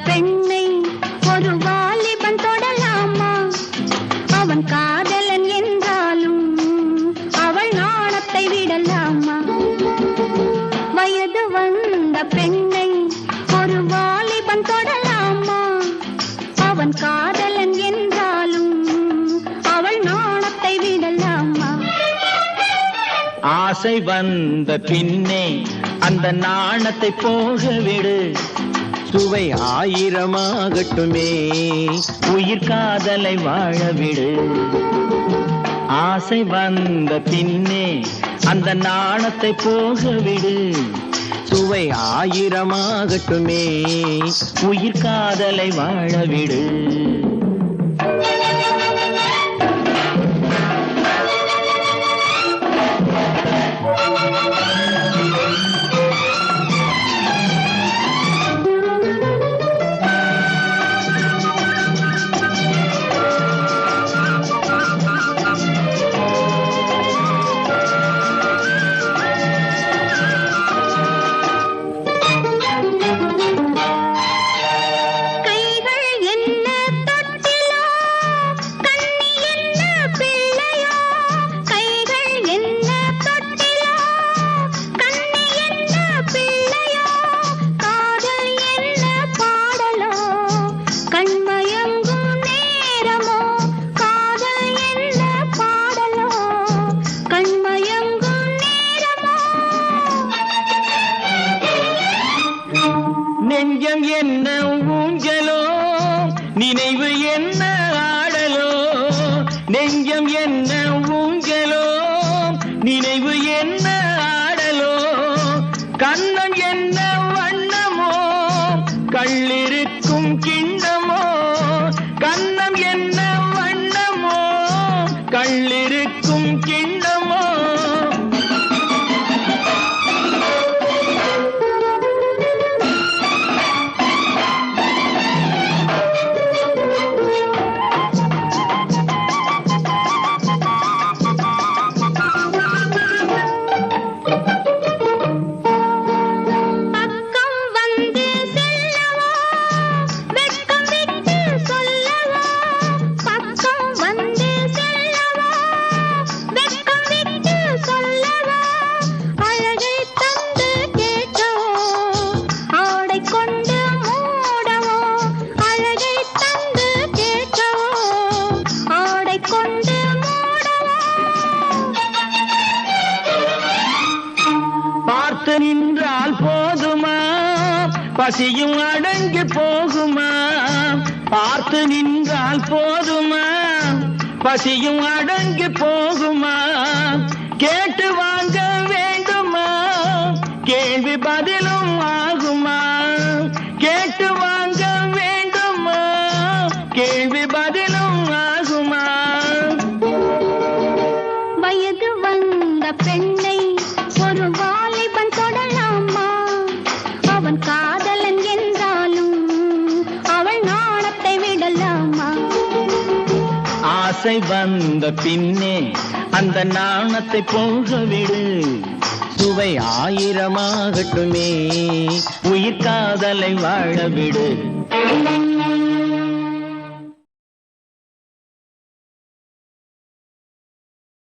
பெண்ணை ஒரு வாலிபன் தொடலாமா? அவன் காதலன் என்றாலும் அவள் நாணத்தை விடலாமா? வயது வந்த பெண்ணை ஒரு வாலிபன் தொடலாமா? அவன் காதலன் என்றாலும் அவள் நாணத்தை விடலாமா? ஆசை வந்த பின்னே அந்த நாணத்தை போக விடு. சுவை ஆயிரமாகட்டுமே, உயிர் காதலை வாழ விடு. ஆசை வந்த பின்னே அந்த நாணத்தை போக விடு. சுவை ஆயிரமாகட்டுமே, உயிர் காதலை வாழ விடு. நெஞ்சம் என்ன ஊஞ்சலோ, நினைவு என்ன ஆடலோ. நெஞ்சம் என்ன ஊஞ்சலோ, நினைவு என்ன ஆடலோ. கண்ணம் என்ன வண்ணமோ, கள்ளிருக்கும் கிண்ணமோ. கண்ணம் என்ன வண்ணமோ, கள்ளிருக்கும் கிண்ணமோ. பார்த்து நின்றால் போதுமா, பசியும் அடங்கி போகுமா? பார்த்து நின்றால் போதுமா, பசியும் அடங்கி போகுமா? கேட்டு வாங்க வேண்டுமா, கேள்வி பதிலும் ஆகுமா? கேட்டு வாங்க வேண்டுமா, கேள்வி பதிலும் ஆகுமா? வயது வந்த பெண்ணை ஒரு வாலிபன் தொடலாமா? அவன் காதலன் என்றாலும் அவள் நாணத்தை விடலாமா? ஆசை வந்த பின்னே அந்த நாணத்தை போக விடு. சுவை ஆயிரமாகட்டுமே, உயிர் காதலை வாழ விடு.